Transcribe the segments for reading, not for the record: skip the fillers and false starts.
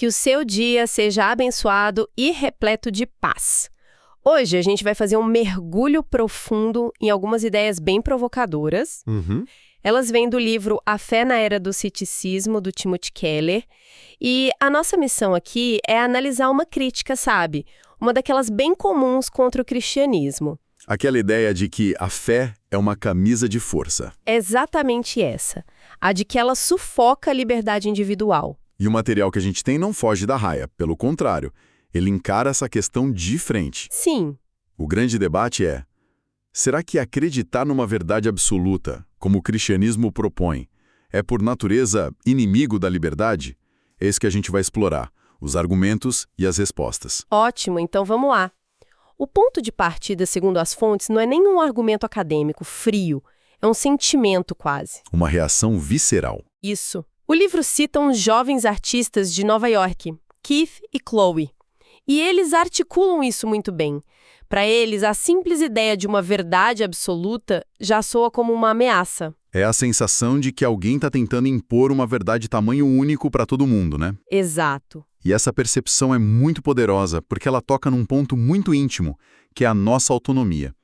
Que o seu dia seja abençoado e repleto de paz. Hoje a gente vai fazer um mergulho profundo em algumas ideias bem provocadoras. Elas vêm do livro A Fé na Era do Ceticismo, do Timothy Keller. E a nossa missão aqui é analisar uma crítica, sabe? Uma daquelas bem comuns contra o cristianismo. Aquela ideia de que a fé é uma camisa de força. É exatamente essa. A de que ela sufoca a liberdade individual. E o material que a gente tem não foge da raia, pelo contrário, ele encara essa questão de frente. Sim. O grande debate é: será que acreditar numa verdade absoluta, como o cristianismo propõe, é por natureza inimigo da liberdade? É isso que a gente vai explorar, os argumentos e as respostas. Ótimo, então vamos lá. O ponto de partida, segundo as fontes, não é nenhum argumento acadêmico frio, é um sentimento quase. Uma reação visceral. Isso. O livro cita uns jovens artistas de Nova York, Keith e Chloe. E eles articulam isso muito bem. Para eles, a simples ideia de uma verdade absoluta já soa como uma ameaça. É a sensação de que alguém está tentando impor uma verdade tamanho único para todo mundo, né? Exato. E essa percepção é muito poderosa porque ela toca num ponto muito íntimo, que é a nossa autonomia.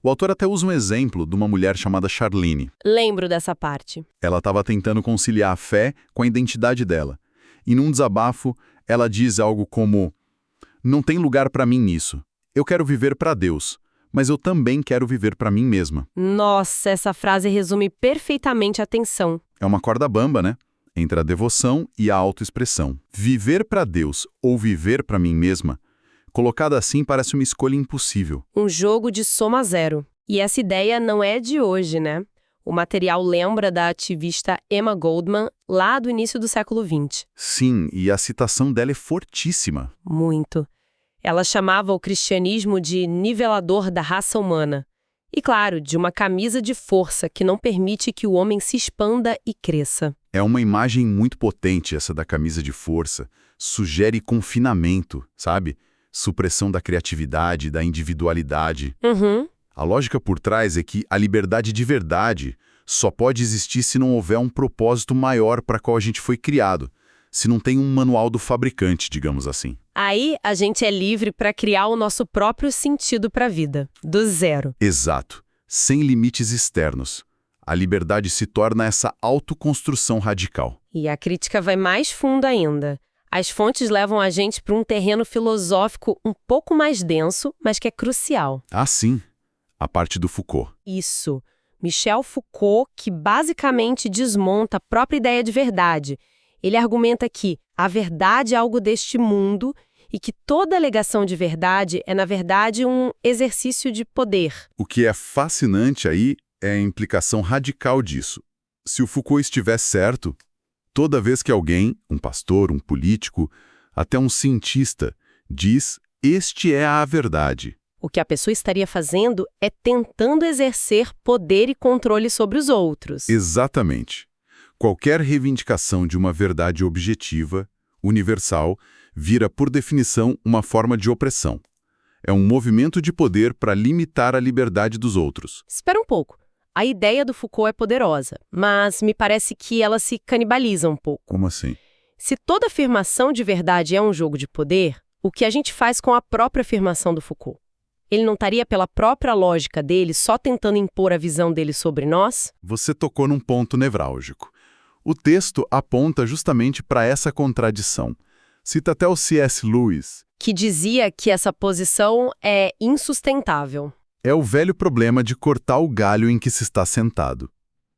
O autor até usa um exemplo de uma mulher chamada Charlene. Lembro dessa parte. Ela estava tentando conciliar a fé com a identidade dela. E num desabafo, ela diz algo como: não tem lugar para mim nisso. Eu quero viver para Deus, mas eu também quero viver para mim mesma. Nossa, essa frase resume perfeitamente a tensão. É uma corda bamba, né? Entre a devoção e a autoexpressão. Viver para Deus ou viver para mim mesma, colocada assim, parece uma escolha impossível. Um jogo de soma zero. E essa ideia não é de hoje, né? O material lembra da ativista Emma Goldman, lá do início do século XX. Sim, e a citação dela é fortíssima. Muito. Ela chamava o cristianismo de nivelador da raça humana. E, claro, de uma camisa de força que não permite que o homem se expanda e cresça. É uma imagem muito potente essa da camisa de força. Sugere confinamento, sabe? Supressão da criatividade, da individualidade. A lógica por trás é que a liberdade de verdade só pode existir se não houver um propósito maior para qual a gente foi criado, se não tem um manual do fabricante, digamos assim. Aí a gente é livre para criar o nosso próprio sentido para a vida, do zero. Exato, sem limites externos. A liberdade se torna essa autoconstrução radical. E a crítica vai mais fundo ainda. As fontes levam a gente para um terreno filosófico um pouco mais denso, mas que é crucial. Ah, sim. A parte do Foucault. Isso. Michel Foucault, que basicamente desmonta a própria ideia de verdade. Ele argumenta que a verdade é algo deste mundo e que toda alegação de verdade é, na verdade, um exercício de poder. O que é fascinante aí é a implicação radical disso. Se o Foucault estiver certo, toda vez que alguém, um pastor, um político, até um cientista, diz "este é a verdade", o que a pessoa estaria fazendo é tentando exercer poder e controle sobre os outros. Exatamente. Qualquer reivindicação de uma verdade objetiva, universal, vira, por definição, uma forma de opressão. É um movimento de poder para limitar a liberdade dos outros. Espera um pouco. A ideia do Foucault é poderosa, mas me parece que ela se canibaliza um pouco. Como assim? Se toda afirmação de verdade é um jogo de poder, o que a gente faz com a própria afirmação do Foucault? Ele não estaria, pela própria lógica dele, só tentando impor a visão dele sobre nós? Você tocou num ponto nevrálgico. O texto aponta justamente para essa contradição. Cita até o C.S. Lewis, que dizia que essa posição é insustentável. É o velho problema de cortar o galho em que se está sentado.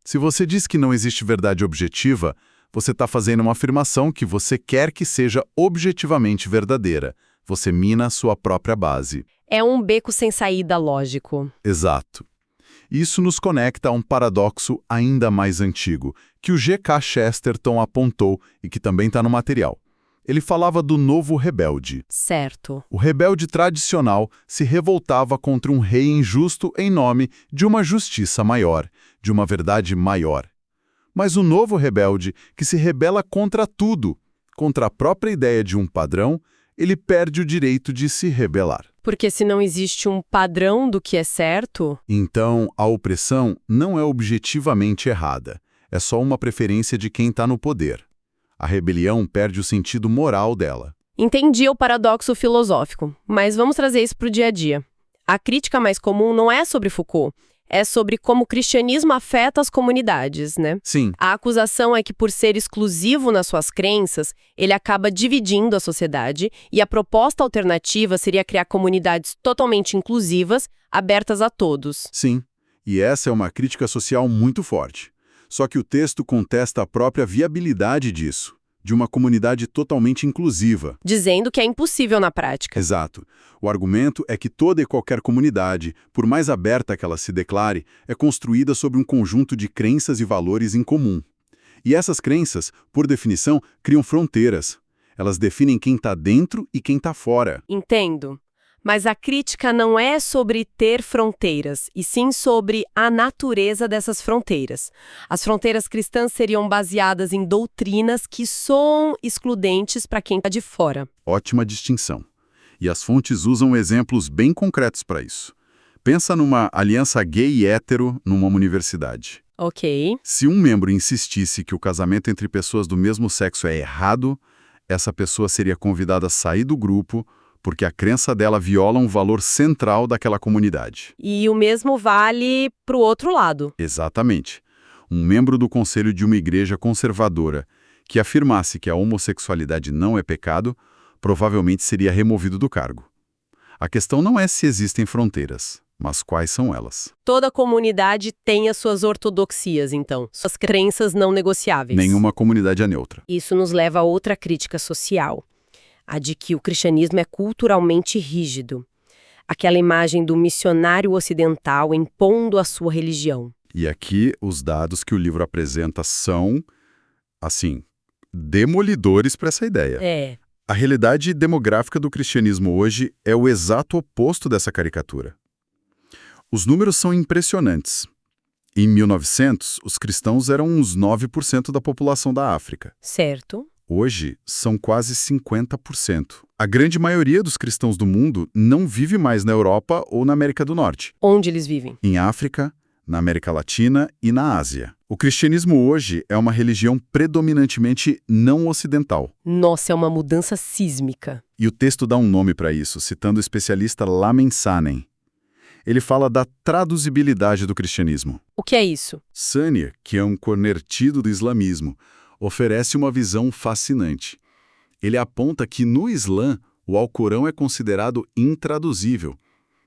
Se você diz que não existe verdade objetiva, você está fazendo uma afirmação que você quer que seja objetivamente verdadeira. Você mina a sua própria base. É um beco sem saída lógico. Exato. Isso nos conecta a um paradoxo ainda mais antigo, que o G.K. Chesterton apontou e que também está no material. Ele falava do novo rebelde. Certo. O rebelde tradicional se revoltava contra um rei injusto em nome de uma justiça maior, de uma verdade maior. Mas o novo rebelde, que se rebela contra tudo, contra a própria ideia de um padrão, ele perde o direito de se rebelar. Porque se não existe um padrão do que é certo... Então, a opressão não é objetivamente errada. É só uma preferência de quem está no poder. A rebelião perde o sentido moral dela. Entendi o paradoxo filosófico, mas vamos trazer isso para o dia a dia. A crítica mais comum não é sobre Foucault, é sobre como o cristianismo afeta as comunidades, né? Sim. A acusação é que, por ser exclusivo nas suas crenças, ele acaba dividindo a sociedade, e a proposta alternativa seria criar comunidades totalmente inclusivas, abertas a todos. Sim. E essa é uma crítica social muito forte. Só que o texto contesta a própria viabilidade disso, de uma comunidade totalmente inclusiva. Dizendo que é impossível na prática. Exato. O argumento é que toda e qualquer comunidade, por mais aberta que ela se declare, é construída sobre um conjunto de crenças e valores em comum. E essas crenças, por definição, criam fronteiras. Elas definem quem está dentro e quem está fora. Entendo. Mas a crítica não é sobre ter fronteiras, e sim sobre a natureza dessas fronteiras. As fronteiras cristãs seriam baseadas em doutrinas que são excludentes para quem está de fora. Ótima distinção. E as fontes usam exemplos bem concretos para isso. Pensa numa aliança gay e hétero numa universidade. Ok. Se um membro insistisse que o casamento entre pessoas do mesmo sexo é errado, essa pessoa seria convidada a sair do grupo, porque a crença dela viola um valor central daquela comunidade. E o mesmo vale para o outro lado. Exatamente. Um membro do conselho de uma igreja conservadora que afirmasse que a homossexualidade não é pecado, provavelmente seria removido do cargo. A questão não é se existem fronteiras, mas quais são elas. Toda comunidade tem as suas ortodoxias, então, suas crenças não negociáveis. Nenhuma comunidade é neutra. Isso nos leva a outra crítica social, a de que o cristianismo é culturalmente rígido. Aquela imagem do missionário ocidental impondo a sua religião. E aqui os dados que o livro apresenta são, assim, demolidores para essa ideia. É. A realidade demográfica do cristianismo hoje é o exato oposto dessa caricatura. Os números são impressionantes. Em 1900, os cristãos eram uns 9% da população da África. Certo. Hoje, são quase 50%. A grande maioria dos cristãos do mundo não vive mais na Europa ou na América do Norte. Onde eles vivem? Em África, na América Latina e na Ásia. O cristianismo hoje é uma religião predominantemente não ocidental. Nossa, é uma mudança sísmica. E o texto dá um nome para isso, citando o especialista Lamin Sanneh. Ele fala da traduzibilidade do cristianismo. O que é isso? Sanneh, que é um convertido do islamismo, oferece uma visão fascinante. Ele aponta que no Islã, o Alcorão é considerado intraduzível.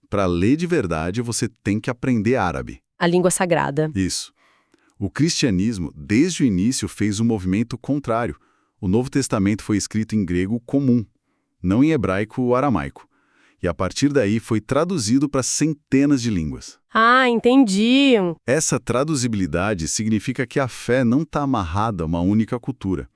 Para ler de verdade, você tem que aprender árabe. A língua sagrada. Isso. O cristianismo, desde o início, fez um movimento contrário. O Novo Testamento foi escrito em grego comum, não em hebraico ou aramaico. E a partir daí foi traduzido para centenas de línguas. Ah, entendi. Essa traduzibilidade significa que a fé não está amarrada a uma única cultura.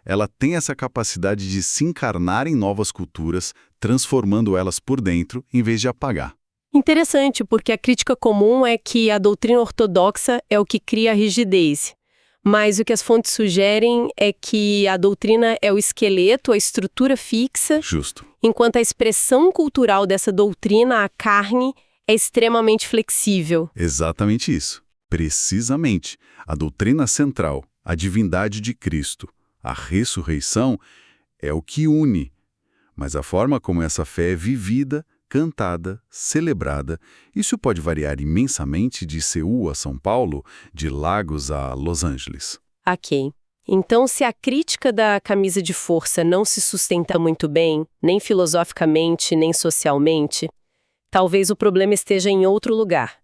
Ela tem essa capacidade de se encarnar em novas culturas, transformando elas por dentro, em vez de apagar. Interessante, porque a crítica comum é que a doutrina ortodoxa é o que cria a rigidez. Mas o que as fontes sugerem é que a doutrina é o esqueleto, a estrutura fixa. Justo. Enquanto a expressão cultural dessa doutrina, a carne, é extremamente flexível. Exatamente isso. Precisamente. A doutrina central, a divindade de Cristo, a ressurreição, é o que une. Mas a forma como essa fé é vivida, cantada, celebrada, isso pode variar imensamente de Seul a São Paulo, de Lagos a Los Angeles. Ok. Então, se a crítica da camisa de força não se sustenta muito bem, nem filosoficamente, nem socialmente, talvez o problema esteja em outro lugar.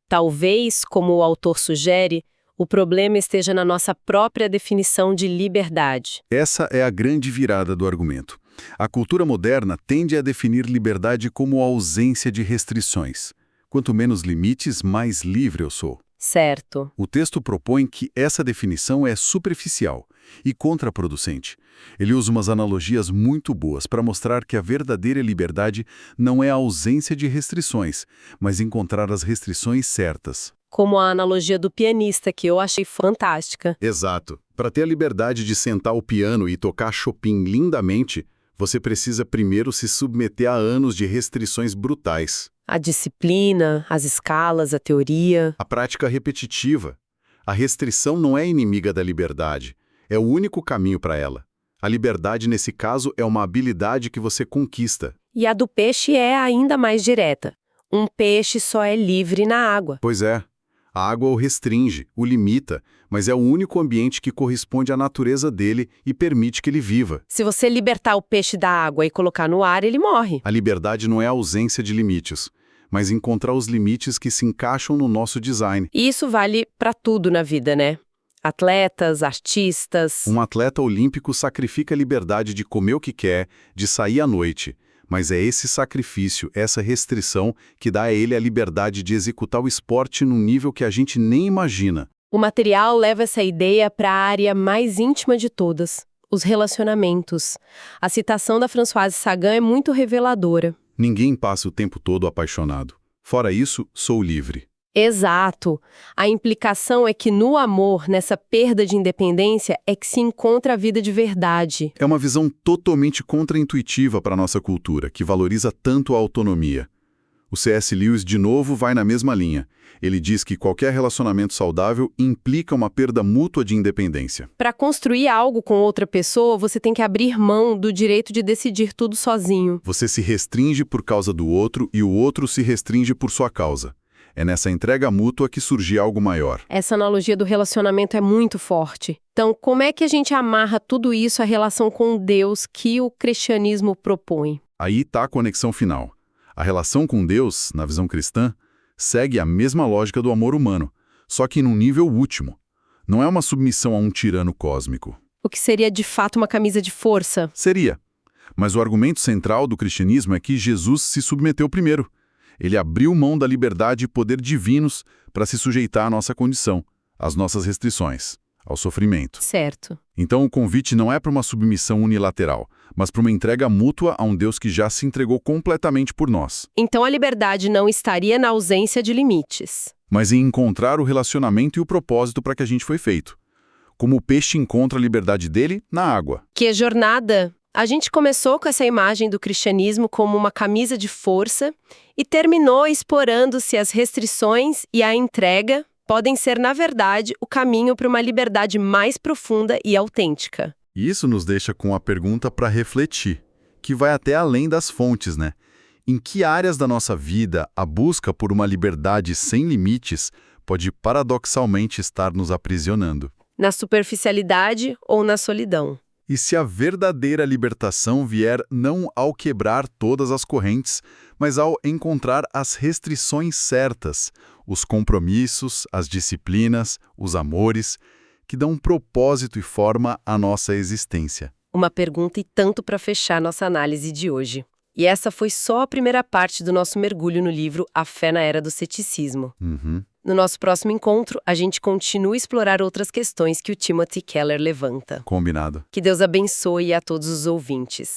Talvez, como o autor sugere, o problema esteja na nossa própria definição de liberdade. Essa é a grande virada do argumento. A cultura moderna tende a definir liberdade como ausência de restrições. Quanto menos limites, mais livre eu sou. Certo. O texto propõe que essa definição é superficial e contraproducente. Ele usa umas analogias muito boas para mostrar que a verdadeira liberdade não é a ausência de restrições, mas encontrar as restrições certas. Como a analogia do pianista, que eu achei fantástica. Exato. Para ter a liberdade de sentar ao piano e tocar Chopin lindamente, você precisa primeiro se submeter a anos de restrições brutais. A disciplina, as escalas, a teoria. A prática repetitiva. A restrição não é inimiga da liberdade. É o único caminho para ela. A liberdade, nesse caso, é uma habilidade que você conquista. E a do peixe é ainda mais direta. Um peixe só é livre na água. Pois é. A água o restringe, o limita, mas é o único ambiente que corresponde à natureza dele e permite que ele viva. Se você libertar o peixe da água e colocar no ar, ele morre. A liberdade não é a ausência de limites, mas encontrar os limites que se encaixam no nosso design. E isso vale para tudo na vida, né? Atletas, artistas... Um atleta olímpico sacrifica a liberdade de comer o que quer, de sair à noite. Mas é esse sacrifício, essa restrição, que dá a ele a liberdade de executar o esporte num nível que a gente nem imagina. O material leva essa ideia para a área mais íntima de todas, os relacionamentos. A citação da Françoise Sagan é muito reveladora. Ninguém passa o tempo todo apaixonado. Fora isso, sou livre. Exato. A implicação é que no amor, nessa perda de independência, é que se encontra a vida de verdade. É uma visão totalmente contraintuitiva para a nossa cultura, que valoriza tanto a autonomia. O C.S. Lewis, de novo, vai na mesma linha. Ele diz que qualquer relacionamento saudável implica uma perda mútua de independência. Para construir algo com outra pessoa, você tem que abrir mão do direito de decidir tudo sozinho. Você se restringe por causa do outro e o outro se restringe por sua causa. É nessa entrega mútua que surge algo maior. Essa analogia do relacionamento é muito forte. Então, como é que a gente amarra tudo isso à relação com Deus que o cristianismo propõe? Aí está a conexão final. A relação com Deus, na visão cristã, segue a mesma lógica do amor humano, só que num nível último. Não é uma submissão a um tirano cósmico. O que seria de fato uma camisa de força? Seria. Mas o argumento central do cristianismo é que Jesus se submeteu primeiro. Ele abriu mão da liberdade e poder divinos para se sujeitar à nossa condição, às nossas restrições, ao sofrimento. Certo. Então o convite não é para uma submissão unilateral, mas para uma entrega mútua a um Deus que já se entregou completamente por nós. Então a liberdade não estaria na ausência de limites, mas em encontrar o relacionamento e o propósito para que a gente foi feito. Como o peixe encontra a liberdade dele na água. Que jornada! A gente começou com essa imagem do cristianismo como uma camisa de força e terminou explorando-se as restrições e a entrega podem ser, na verdade, o caminho para uma liberdade mais profunda e autêntica. E isso nos deixa com a pergunta para refletir, que vai até além das fontes, né? Em que áreas da nossa vida a busca por uma liberdade sem limites pode paradoxalmente estar nos aprisionando? Na superficialidade ou na solidão? E se a verdadeira libertação vier não ao quebrar todas as correntes, mas ao encontrar as restrições certas, os compromissos, as disciplinas, os amores, que dão propósito e forma à nossa existência? Uma pergunta e tanto para fechar nossa análise de hoje. E essa foi só a primeira parte do nosso mergulho no livro A Fé na Era do Ceticismo. No nosso próximo encontro, a gente continua a explorar outras questões que o Timothy Keller levanta. Combinado. Que Deus abençoe a todos os ouvintes.